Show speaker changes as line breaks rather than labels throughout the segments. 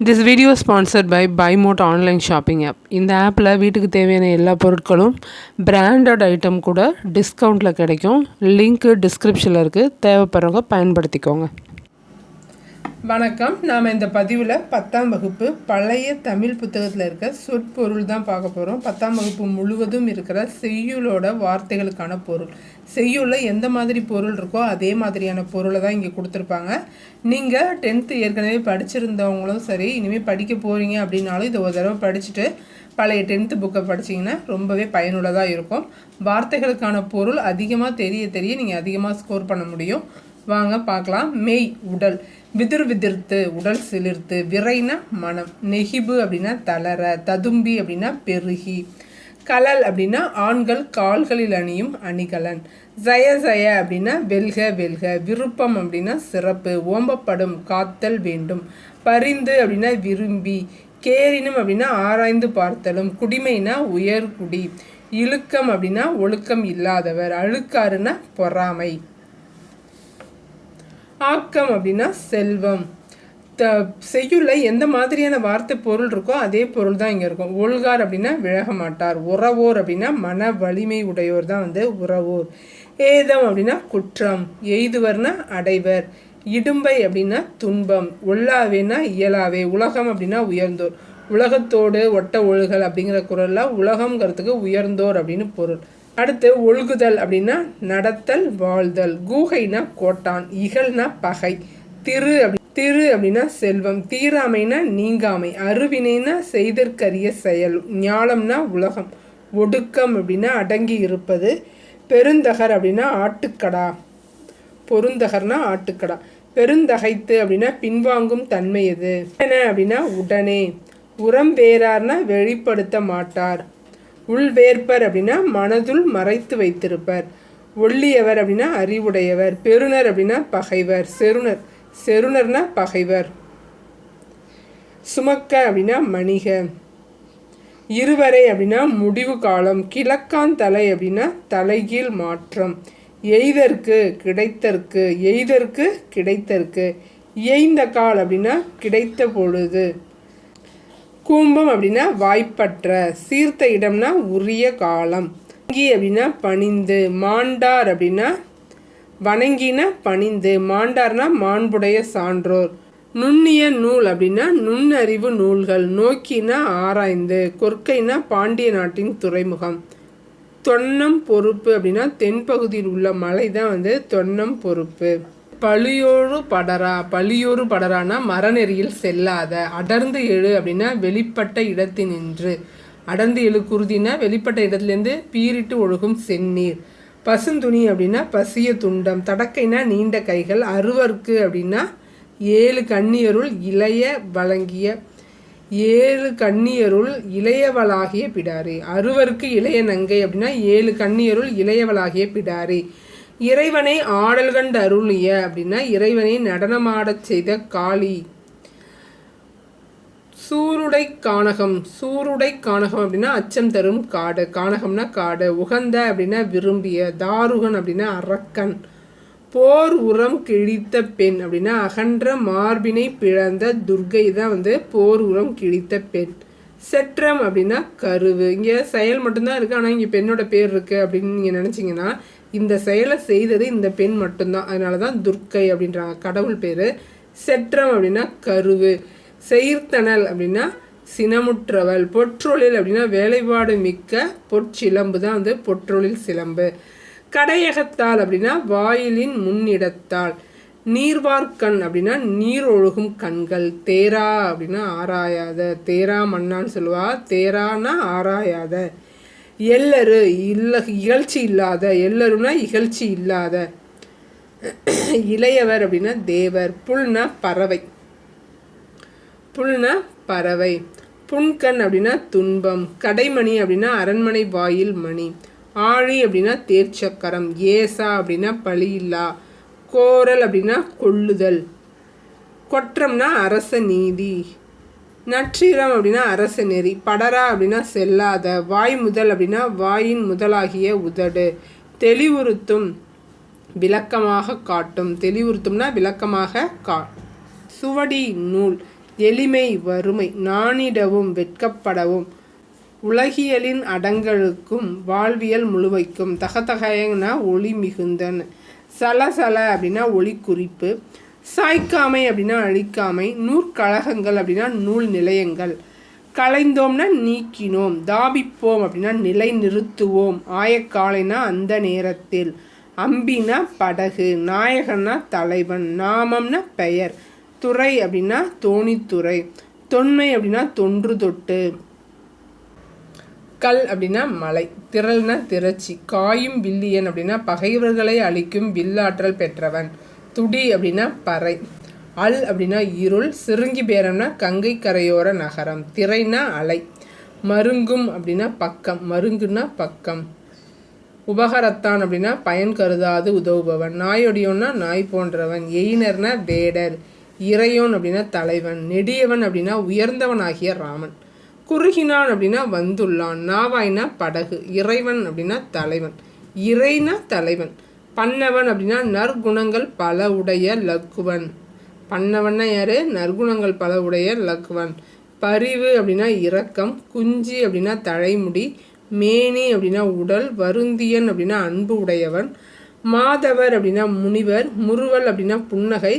This video sponsored by Bymot online shopping app. இந்த ஆப்பில் வீட்டுக்கு தேவையான எல்லா பொருட்களும் பிராண்டட் ஐட்டம் கூட டிஸ்கவுண்ட்டில் கிடைக்கும். லிங்க்கு டிஸ்கிரிப்ஷனில் இருக்குது, தேவைப்படுறவங்க பயன்படுத்திக்கோங்க.
வணக்கம். நாம் இந்த பதிவில் 10ஆம் வகுப்பு பழைய தமிழ் புத்தகத்தில் இருக்க சொற்பொருள் தான் பார்க்க போகிறோம். 10ஆம் வகுப்பு முழுவதும் இருக்கிற செய்யுளோட வார்த்தைகளுக்கான பொருள். செய்யுளில் எந்த மாதிரி பொருள் இருக்கோ அதே மாதிரியான பொருளை தான் இங்கே கொடுத்துருப்பாங்க. நீங்கள் 10th ஏற்கனவே படிச்சிருந்தவங்களும் சரி, இனிமேல் படிக்க போகிறீங்க அப்படின்னாலும் இதை ஒரு தடவை படிச்சுட்டு பழைய 10th புக்கை படிச்சிங்கன்னா ரொம்பவே பயனுள்ளதாக இருக்கும். வார்த்தைகளுக்கான பொருள் அதிகமாக தெரிய நீங்கள் அதிகமாக ஸ்கோர் பண்ண முடியும். வாங்க பார்க்கலாம். மெய் உடல், விதிர்த்து உடல் சிலிர்த்து, விரைனா மனம், நெகிபு அப்படின்னா தளர, ததும்பி அப்படின்னா பெருகி, கலல் அப்படின்னா ஆண்கள் கால்களில் அணியும் அணிகலன், ஜய அப்படின்னா வெல்க, விருப்பம் அப்படின்னா சிறப்பு, ஓம்பப்படும் காத்தல் வேண்டும், பரிந்து அப்படின்னா விரும்பி, கேரினும் அப்படின்னா ஆராய்ந்து பார்த்தலும், குடிமைனா உயர்குடி, இழுக்கம் அப்படின்னா ஒழுக்கம் இல்லாதவர், அழுக்காருன்னா பொறாமை, ஆக்கம் அப்படின்னா செல்வம். செய்யுள்ள எந்த மாதிரியான வார்த்தை பொருள் இருக்கோ அதே பொருள் தான் இங்கே இருக்கும். ஒழுகார் அப்படின்னா விழக மாட்டார், உறவோர் அப்படின்னா மன வலிமை உடையோர் தான் உறவோர், ஏதம் அப்படின்னா குற்றம், எய்துவர்னா அடைவர், இடும்பை அப்படின்னா துன்பம், ஒல்லாவேனா இயலாவே, உலகம் அப்படின்னா உயர்ந்தோர், உலகத்தோடு ஒட்ட ஒழுகல் அப்படிங்கிற குரலில் உலகங்கிறதுக்கு உயர்ந்தோர் அப்படின்னு பொருள். அடுத்து ஒழுகுதல் அப்படின்னா நடத்தல் வாழ்தல், கூகைனா கோட்டான், இகழ்னா பகை, திரு அப்படின்னா செல்வம், தீராமைனா நீங்காமை, அருவினைனா செய்தற்கரிய செயல், ஞாலம்னா உலகம், ஒடுக்கம் அப்படின்னா அடங்கி இருப்பது, பெருந்தகர் அப்படின்னா ஆட்டுக்கடா, பொருந்தகர்னா ஆட்டுக்கடா, பெருந்தகைத்து அப்படின்னா பின்வாங்கும் தன்மையது, அப்படின்னா உடனே, உரம் வேறார்னா வெளிப்படுத்த மாட்டார், உள்வேற்பர் அப்படின்னா மனதுள் மறைத்து வைத்திருப்பர், ஒல்லியவர் அப்படின்னா அறிவுடையவர், பெருனர் அப்படின்னா பகைவர், செருணர்னா பகைவர், சுமக்க அப்படின்னா மணிக, இருவரை அப்படின்னா முடிவு காலம், கிழக்கான் தலை அப்படின்னா தலைகீழ் மாற்றம், எய்தற்கு கிடைத்தற்கு, இயைந்த கால் அப்படின்னா கிடைத்த பொழுது, கூம்பம் அப்படின்னா வாய்ப்பற்ற, சீர்த்த இடம்னா உரிய காலம், வணங்கி அப்படின்னா பணிந்து, மாண்டார் அப்படின்னா வணங்கினா பணிந்து, மாண்டார்னா மாண்புடைய சான்றோர், நுண்ணிய நூல் அப்படின்னா நுண்ணறிவு நூல்கள், நோக்கினா ஆராய்ந்து, கொற்கைனா பாண்டிய நாட்டின் துறைமுகம், தொன்னம் பொறுப்பு அப்படின்னா தென்பகுதியில் உள்ள மலை தான் தொன்னம் பொறுப்பு, பழியோரு படரானா மரநெறியில் செல்லாத, அடர்ந்து எழு அப்படின்னா வெளிப்பட்ட இடத்தினின்று, அடர்ந்து எழு குருதினா வெளிப்பட்ட இடத்துலேருந்து பீரிட்டு ஒழுகும் செந்நீர், பசுந்துணி அப்படின்னா பசிய துண்டம், தடக்கைனா நீண்ட கைகள், அருவருக்கு அப்படின்னா 7 கன்னியருள் இளையவளாகிய பிடாரி, அருவருக்கு இளைய நங்கை அப்படின்னா 7 கன்னியருள் இளையவளாகிய பிடாரி, இறைவனை ஆடல் கண்டு அருளிய அப்படின்னா இறைவனை நடனமாடச் செய்த காளி, சூருடை கானகம் அப்படின்னா அச்சம் தரும் காடு, கானகம்னா காடு, உகந்த அப்படின்னா விரும்பிய, தாருகன் அப்படின்னா அரக்கன், போர் உரம் கிழித்த பெண் அப்படின்னா அகன்ற மார்பினை பிளந்த துர்கை தான் போர் உரம் கிழித்த பெண், செற்றம் அப்படின்னா கருவு. இங்கே செயல் மட்டும்தான் இருக்குது, ஆனால் இங்கே பெண்ணோட பேர் இருக்குது அப்படின்னு நீங்கள் நினச்சிங்கன்னா இந்த செயலை செய்தது இந்த பெண் மட்டும்தான், அதனால தான் துர்க்கை அப்படின்றாங்க, கடவுள் பேர். செற்றம் அப்படின்னா கருவு, செயிர்த்தனல் அப்படின்னா சினமுற்றவள், பொற்றொழில் அப்படின்னா வேலைப்பாடு மிக்க பொற்சிலம்பு தான் பொற்றொழில் சிலம்பு, கடையகத்தால் அப்படின்னா வாயிலின் முன்னிடத்தால், நீர்வார்கண் அப்படின்னா நீர் ஒழுகும் கண்கள், தேரா அப்படின்னா ஆராயாத, தேரா மன்னான்னு சொல்லுவா, தேரானா ஆராயாத, எல்லரு இகழ்ச்சி இல்லாத, எல்லருனா இகழ்ச்சி இல்லாத, இளையவர் அப்படின்னா தேவர், புல்னா பறவை, புன்கண் அப்படின்னா துன்பம், கடைமணி அப்படின்னா அரண்மனை வாயில் மணி, ஆழி அப்படின்னா தேர்ச்சக்கரம், ஏசா அப்படின்னா பழி இல்லா, கோரல் அப்படின்னா கொள்ளுதல், கொற்றம்னா அரச நீதி, நற்றீரம் அப்படின்னா அரச நெறி, படரா அப்படின்னா செல்லாத, வாய் முதல் அப்படின்னா வாயின் முதலாகிய உதடு, தெளிவுறுத்தும் விளக்கமாக காட்டும், தெளிவுறுத்தும்னா விளக்கமாக சுவடி நூல், எளிமை வறுமை, நாணிடவும் வெட்கப்படவும், உலகியலின் அடங்கலுக்கும் வாழ்வியல் முழுவைக்கும். தகதகனா ஒளி மிகுந்தன். சலசல அப்படின்னா ஒளி குறிப்பு. சாய்க்காமை அப்படின்னா அழிக்காமை. நூற்கழகங்கள் அப்படின்னா நூல் நிலையங்கள். கலைந்தோம்னா நீக்கினோம். தாபிப்போம் அப்படின்னா நிலை நிறுத்துவோம். ஆயக்காலைனா அந்த நேரத்தில். அம்பினா படகு. நாயகன்னா தலைவன். நாமம்னா பெயர். துறை அப்படின்னா தோணித்துறை. தொன்மை அப்படின்னா தொன்று தொட்டு. கல் அப்படின்னா மலை. திரள்னா திரட்சி. காயும் வில்லியன் அப்படின்னா பகைவர்களை அழிக்கும் வில்லாற்றல் பெற்றவன். துடி அப்படின்னா பறை. அல் அப்படின்னா இருள். சிறுங்கி பேரம்னா கங்கை கரையோர நகரம். திரைனா அலை. மருங்கும் அப்படின்னா பக்கம். மருங்குன்னா பக்கம். உபகரத்தான் அப்படின்னா பயன் கருதாது உதவுபவன். நாயொடியோன்னா நாய் போன்றவன். எயினர்னா வேடர். இறையோன் அப்படின்னா தலைவன். நெடியவன் அப்படின்னா உயர்ந்தவன் ஆகிய ராமன். குறுகினான் அப்படின்னா வந்துள்ளான். நாவாய்னா படகு. இறைவன் அப்படின்னா தலைவன். இறைனா தலைவன். பன்னவன் அப்படின்னா நற்குணங்கள் பல உடைய லக்குவன். பன்னவன்னா யாரு? நற்குணங்கள் பல உடைய லக்குவன். பரிவு அப்படின்னா இரக்கம். குஞ்சி அப்படின்னா தலைமுடி. மேனி அப்படின்னா உடல். வருந்தியன் அப்படின்னா அன்பு உடையவன். மாதவர் அப்படின்னா முனிவர். முறுவல் அப்படின்னா புன்னகை.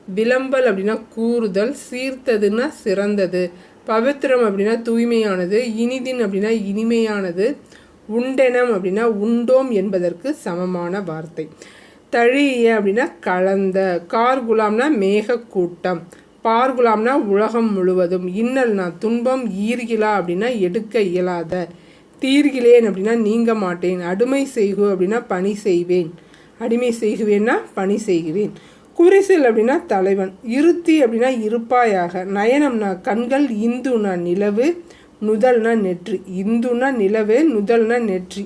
விளம்பல் அப்படின்னா கூறுதல். சீர்த்ததுன்னா சிறந்தது. பவித்திரம் அப்படின்னா தூய்மையானது. இனிதின் அப்படின்னா இனிமையானது. உண்டெனம் அப்படின்னா உண்டோம் என்பதற்கு சமமான வார்த்தை. தழிய அப்படின்னா கலந்த. கார்குலாம்னா மேக கூட்டம். பார்குலாம்னா உலகம் முழுவதும். இன்னல்னா துன்பம். ஈர்கிலா அப்படின்னா எடுக்க இயலாத. தீர்கிலேன் அப்படின்னா நீங்க மாட்டேன். அடிமை செய்கு அப்படின்னா பணி செய்வேன். அடிமை செய்குவேன்னா பணி செய்கிறேன். குறிசில் அப்படின்னா தலைவன். இருத்தி அப்படின்னா இருப்பாயாக. நயனம்னா கண்கள். இந்துனா நிலவு. நுதல்னா நெற்றி. இந்துனா நிலவு. நுதல்னா நெற்றி.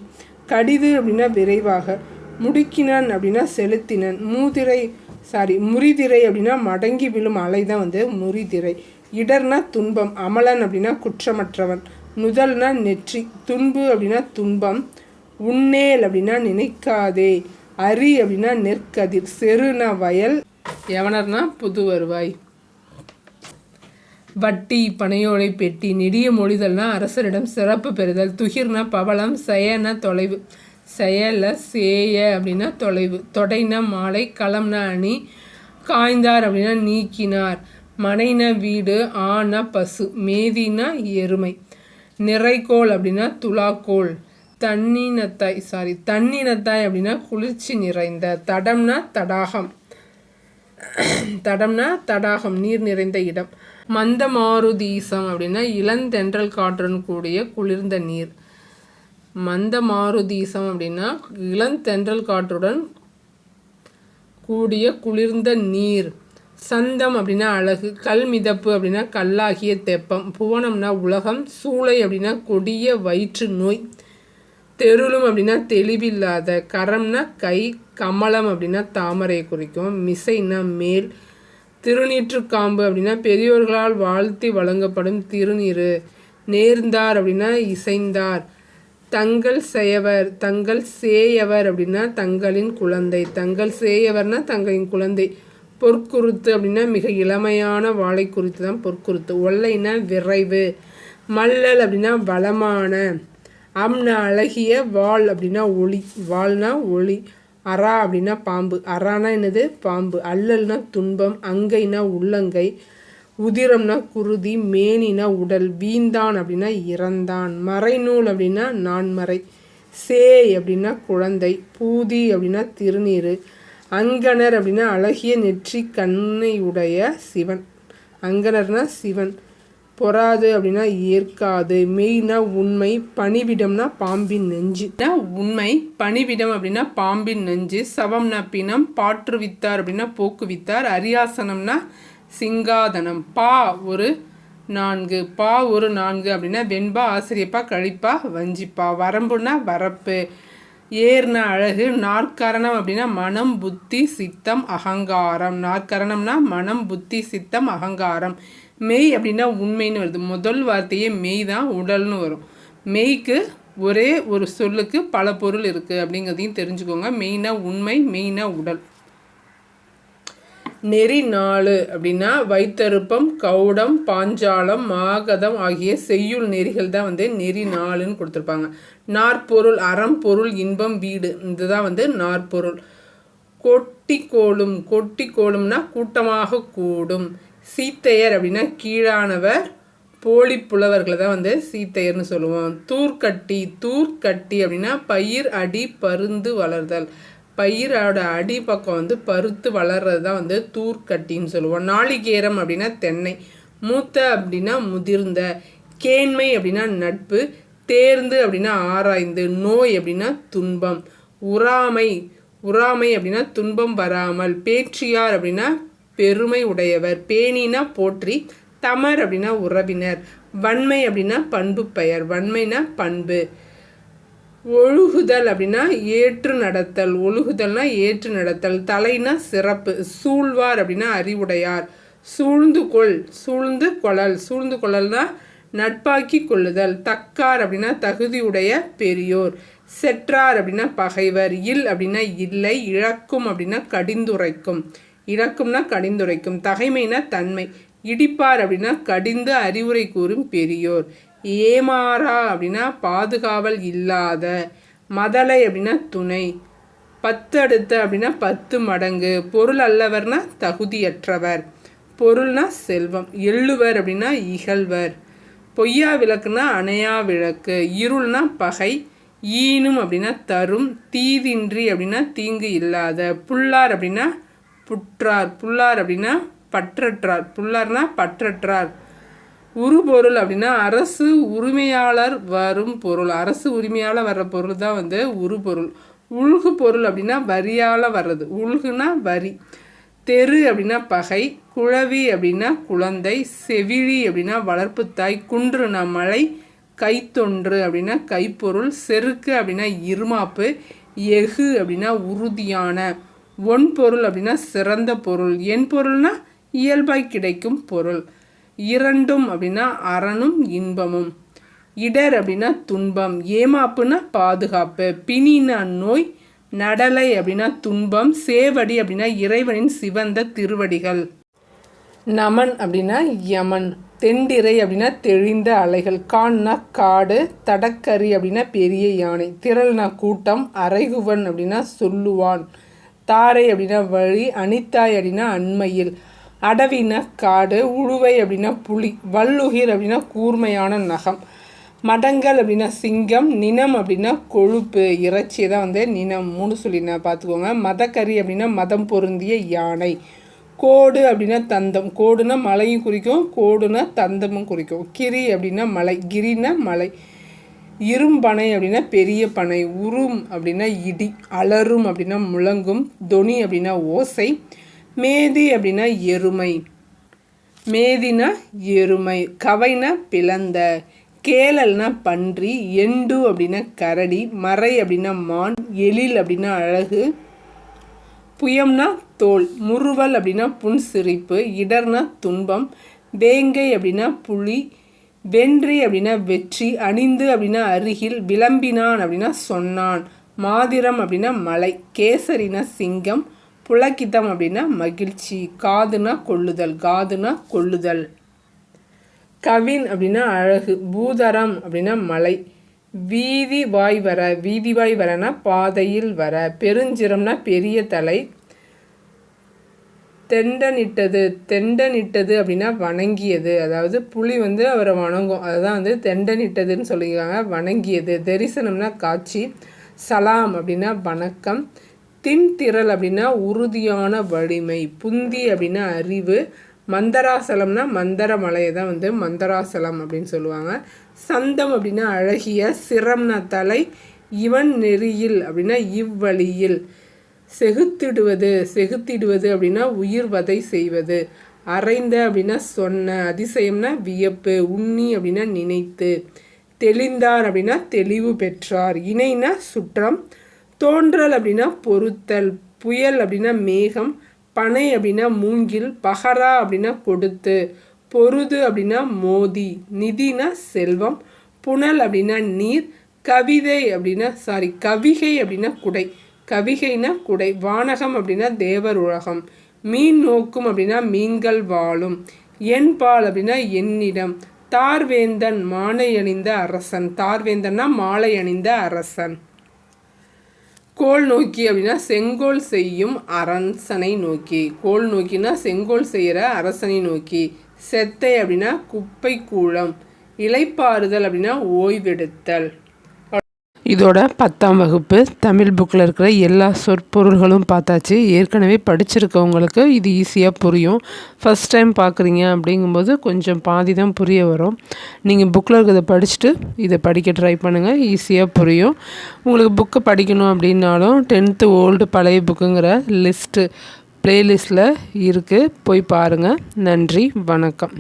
கடிது அப்படின்னா விரைவாக. முடுக்கினன் அப்படின்னா செலுத்தினன். முறிதிரை அப்படின்னா மடங்கி விழும் அலை தான் முறிதிரை. இடர்னா துன்பம். அமலன் அப்படின்னா குற்றமற்றவன். நுதல்னா நெற்றி. துன்பு அப்படின்னா துன்பம். உன்னேல் அப்படின்னா நினைக்காதே. அரி அப்படின்னா நெற்கதிர். செருனா வயல். யவனர்னா புது வருவாய். வட்டி பனையோலை பெட்டி. நெடிய மொழிதல்னா அரசரிடம் சிறப்பு பெறுதல். துகிர்னா பவளம். செயனா தொலைவு. செயல சேய அப்படின்னா தொலைவு. தொடைனா மாலை. களம்னா அணி. காய்ந்தார் அப்படின்னா நீக்கினார். மனைனா வீடு. ஆனா பசு. மேதினா எருமை. நிறைகோள் அப்படின்னா துலாக்கோள். தண்ணினத்தாய் அப்படின்னா குளிர்ச்சி நிறைந்த. தடம்னா தடாகம். தடம்னா தடாகம், நீர் நிறைந்த இடம். மந்த மாருதீசம் அப்படின்னா இளந்தென்றல் காற்றுடன் கூடிய குளிர்ந்த நீர். மந்த மாருதீசம் அப்படின்னா இளந்தென்றல் காற்றுடன் கூடிய குளிர்ந்த நீர். சந்தம் அப்படின்னா அழகு. கல் மிதப்பு அப்படின்னா கல்லாகிய தெப்பம். புவனம்னா உலகம். சூளை அப்படின்னா கொடிய வயிற்று நோய். தெருளும் அப்படின்னா தெளிவில்லாத. கரம்னா கை. கமலம் அப்படின்னா தாமரையை குறிக்கும். மிசைனா மேல். திருநீற்று காம்பு அப்படின்னா பெரியோர்களால் வாழ்த்தி வழங்கப்படும் திருநீரு. நேர்ந்தார் அப்படின்னா இசைந்தார். தங்கள் சேயவர் அப்படின்னா தங்களின் குழந்தை. தங்கள் சேயவர்னா தங்களின் குழந்தை. பொற்குருத்து அப்படின்னா மிக இளமையான வாழை குறித்து தான் பொற்குருத்து. ஒல்லைனா விரைவு. மல்லல் அப்படின்னா வளமான. அம்னா அழகிய. வாள் அப்படின்னா ஒளி. வாள்னா ஒளி. அரா அப்படின்னா பாம்பு. அரானா என்னது? பாம்பு. அல்லல்னா துன்பம். அங்கைனா உள்ளங்கை. உதிரம்னா குருதி. மேனினா உடல். வீந்தான் அப்படின்னா இறந்தான். மறைநூல் அப்படின்னா நான்மறை. சேய் அப்படின்னா குழந்தை. பூதி அப்படின்னா திருநீரு. அங்கனர் அப்படின்னா அழகிய நெற்றி கண்ணையுடைய சிவன். அங்கனர்னா சிவன். பொறாது அப்படின்னா ஏற்காது. மெய்னா உண்மை. பணிவிடம்னா பாம்பின் நெஞ்சு. உண்மை. பணிவிடம் அப்படின்னா பாம்பின் நெஞ்சு. சவம்னா பிணம். பாற்றுவித்தார் அப்படின்னா போக்குவித்தார். அரியாசனம்னா சிங்காதனம். பா ஒரு 4. பா ஒரு 4 அப்படின்னா வெண்பா, ஆசிரியப்பா, கழிப்பா, வஞ்சிப்பா. வரம்புனா வரப்பு. ஏர்னா அழகு. நாற்கரணம் அப்படின்னா மனம், புத்தி, சித்தம், அகங்காரம். நாற்கரணம்னா மனம், புத்தி, சித்தம், அகங்காரம். மெய் அப்படின்னா உண்மைன்னு வருது. முதல் வார்த்தையே மெய் தான். உடல்னு வரும். மெய்க்கு ஒரே ஒரு சொல்லுக்கு பல பொருள் இருக்குது அப்படிங்கிறதையும் தெரிஞ்சுக்கோங்க. மெய்னா உண்மை. மெய்னா உடல். நெறி 4 அப்படின்னா வைத்தருப்பம், கௌடம், பாஞ்சாலம், மாகதம் ஆகிய செய்யுள் நெறிகள் தான் வந்து நெறி 4ன்னு கொடுத்துருப்பாங்க. நாற்பொருள் அறம், பொருள், இன்பம், வீடு, இதுதான் வந்து நாற்பொருள். கொட்டிக்கோளும், கொட்டிக்கோளும்னா கூட்டமாக கூடும். சீத்தையர் அப்படின்னா கீழானவர், போலி புலவர்களை தான் வந்து சீத்தையர்னு சொல்லுவோம். தூர்க்கட்டி, தூர்க்கட்டி அப்படின்னா பயிர் அடி பருந்து வளர்தல், பயிரோட அடி பக்கம் வந்து பருத்து வளர்றது தான் வந்து தூர்க்கட்டின்னு சொல்லுவோம். நாளிகேரம் அப்படின்னா தென்னை, மூத்த அப்படின்னா முதிர்ந்த, கேண்மை அப்படின்னா நட்பு, தேர்ந்து அப்படின்னா ஆராய்ந்து, நோய் அப்படின்னா துன்பம், உறாமை, உறாமை அப்படின்னா துன்பம் வராமல், பேற்றியார் அப்படின்னா பெருமை உடையவர், பேணினா போற்றி, தமர் அப்படின்னா உறவினர், வன்மை அப்படின்னா பண்பு பெயர், வன்மைனா பண்பு, ஒழுகுதல் அப்படின்னா ஏற்று நடத்தல், ஒழுகுதல்னா ஏற்று நடத்தல், தலைனா சிறப்பு, சூழ்வார் அப்படின்னா அறிவுடையார், சூழ்ந்து கொள், சூழ்ந்து கொள்ளல், சூழ்ந்து கொள்ளல்னா நட்பாக்கி கொள்ளுதல், தக்கார் அப்படின்னா தகுதியுடைய பெரியோர், செற்றார் அப்படின்னா பகைவர், இல் அப்படின்னா இல்லை, இழக்கும் அப்படின்னா கடிந்துரைக்கும், இழக்கும்னா கடிந்துரைக்கும், தகைமைனா தன்மை, இடிப்பார் அப்படின்னா கடிந்து அறிவுரை கூறும் பெரியோர், ஏமாறா அப்படின்னா பாதுகாவல் இல்லாத, மதலை அப்படின்னா துணை, பத்தடுத்த அப்படின்னா 10 மடங்கு, பொருள் அல்லவர்னா தகுதியற்றவர், பொருள்னா செல்வம், எள்ளுவர் அப்படின்னா இகழ்வர், பொய்யா விளக்குனா அணையா விளக்கு, இருள்னா பகை, ஈனும் அப்படின்னா தரும், தீதின்றி அப்படின்னா தீங்கு இல்லாத, புல்லார் அப்படின்னா புற்றார், புல்லார் அப்படின்னா பற்றற்றார், புல்லார்னா பற்றற்றார், உருபொருள் அப்படின்னா அரசு உரிமையாளர் வரும் பொருள், அரசு உரிமையால் வர்ற பொருள் தான் வந்து உருபொருள். உள்கு பொருள் அப்படின்னா வரியால் வர்றது, உள்குனா வரி, தெரு அப்படின்னா பகை, குழவி அப்படின்னா குழந்தை, செவிழி அப்படின்னா வளர்ப்பு தாய், குன்றுனா மலை, கைத்தொன்று அப்படின்னா கைப்பொருள், செருக்கு அப்படின்னா இருமாப்பு, எஃகு அப்படின்னா உறுதியான, ஒன்பொருள் அப்படின்னா சிறந்த பொருள், என் பொருள்னா இயல்பாய் கிடைக்கும் பொருள், இரண்டும் அப்படின்னா அரணும் இன்பமும், இடர் அப்படின்னா துன்பம், ஏமாப்புனா பாதுகாப்பு, பிணினா நோய், நடலை அப்படின்னா துன்பம், சேவடி அப்படின்னா இறைவனின் சிவந்த திருவடிகள், நமன் அப்படின்னா யமன், தெண்டிரை அப்படின்னா தெளிந்த அலைகள், கான்னா காடு, தடக்கரி அப்படின்னா பெரிய யானை, திரள்னா கூட்டம், அரைகுவன் அப்படின்னா சொல்லுவான், தாரை அப்படின்னா வழி, அனித்தாய் அப்படின்னா அண்மையில், அடவினா காடு, உழுவை அப்படின்னா புலி, வல்லுகிர் அப்படின்னா கூர்மையான நகம், மடங்கள் அப்படின்னா சிங்கம், நினம் அப்படின்னா கொழுப்பு இறைச்சி தான் வந்து நினம், 3 சொல்லினா பார்த்துக்கோங்க. மதக்கறி அப்படின்னா மதம் பொருந்திய யானை, கோடு அப்படின்னா தந்தம், கோடுனா மலையும் குறிக்கும், கோடுனா தந்தமும் குறிக்கும், கிரி அப்படின்னா மலை, கிரினா மலை, இரும்பனை அப்படின்னா பெரிய பனை, உரும் அப்படின்னா இடி, அலரும் அப்படின்னா முழங்கும், தொனி அப்படின்னா ஓசை, மேதி அப்படின்னா எருமை, மேதினா எருமை, கவைனா பிளந்த, கேளல்னா பன்றி, எண்டு அப்படின்னா கரடி, மறை அப்படின்னா மான், எழில் அப்படின்னா அழகு, புயம்னா தோல், முறுவல் அப்படின்னா புன்சிரிப்பு, இடர்னா துன்பம், வேங்கை அப்படின்னா புலி, வென்றி அப்படின்னா வெற்றி, அணிந்து அப்படின்னா அருகில், விளம்பினான் அப்படின்னா சொன்னான், மாதிரம் அப்படின்னா மலை, கேசரினா சிங்கம், புலக்கித்தம் அப்படின்னா மகிழ்ச்சி, காதுனா கொள்ளுதல், காதுனா கொள்ளுதல், கவின் அப்படின்னா அழகு, பூதரம் அப்படின்னா மலை, வீதி வாய் வர, வீதி வாய் வரனா பாதையில் வர, பெருஞ்சிரம்னா பெரிய தலை, தெண்டனிட்டது, தெண்டனிட்டது அப்படின்னா வணங்கியது, அதாவது புலி வந்து அவரை வணங்கும், அதுதான் வந்து தெண்டனிட்டதுன்னு சொல்லியிருக்காங்க, வணங்கியது, தரிசனம்னா காட்சி, சலாம் அப்படின்னா வணக்கம், தின்திரள் அப்படின்னா உறுதியான வலிமை, புந்தி அப்படின்னா அறிவு, மந்தராசலம்னா மந்தர மலையை தான் வந்து மந்தராசலம் அப்படின்னு சொல்லுவாங்க, சந்தம் அப்படின்னா அழகிய, சிரம்னா தலை, இவன் நெறியில் அப்படின்னா இவ்வழியில், செகுத்திடுவது, செகுத்திடுவது அப்படின்னா உயிர் வதை செய்வது, அரைந்த அப்படின்னா சொன்ன, அதிசயம்னா வியப்பு, உண்ணி அப்படின்னா நினைத்து, தெளிந்தார் அப்படின்னா தெளிவு பெற்றார், இணைனா சுற்றம், தோன்றல் அப்படின்னா பொறுத்தல், புயல் அப்படின்னா மேகம், பனை அப்படின்னா மூங்கில், பகரா அப்படின்னா கொடுத்து, பொருது அப்படின்னா மோதி, நிதினா செல்வம், புனல் அப்படின்னா நீர், கவிதை அப்படின்னா கவிகை அப்படின்னா குடை, கவிகைனா குடை, வானகம் அப்படின்னா தேவர் உலகம், மீன் நோக்கும் அப்படின்னா மீன்கள் வாழும். என்பால் அப்படின்னா என்னிடம். தார்வேந்தன் மாலை அணிந்த அரசன். தார்வேந்தன்னா மாலை அணிந்த அரசன். கோல் நோக்கி அப்படின்னா செங்கோல் செய்யும் அரசனை நோக்கி. கோல் நோக்கினா செங்கோல் செய்கிற அரசனை நோக்கி. செத்தை அப்படின்னா குப்பை கூளம். இளைப்பாறுதல் அப்படின்னா ஓய்வெடுத்தல். இதோட 10ஆம் வகுப்பு தமிழ் புக்கில் இருக்கிற எல்லா சொற்பொருள்களும் பார்த்தாச்சு. ஏற்கனவே படிச்சிருக்கவங்களுக்கு இது ஈஸியாக புரியும். ஃபஸ்ட் டைம் பார்க்குறீங்க அப்படிங்கும்போது கொஞ்சம் பாதி தான் புரிய வரும். நீங்கள் புக்கில் இருக்கிறத படிச்சுட்டு இதை படிக்க ட்ரை பண்ணுங்கள், ஈஸியாக புரியும். உங்களுக்கு புக்கு படிக்கணும் அப்படின்னாலும் 10th ஓல்டு பழைய புக்குங்கிற லிஸ்ட்டு ப்ளேலிஸ்ட்டில் இருக்குது, போய் பாருங்கள். நன்றி, வணக்கம்.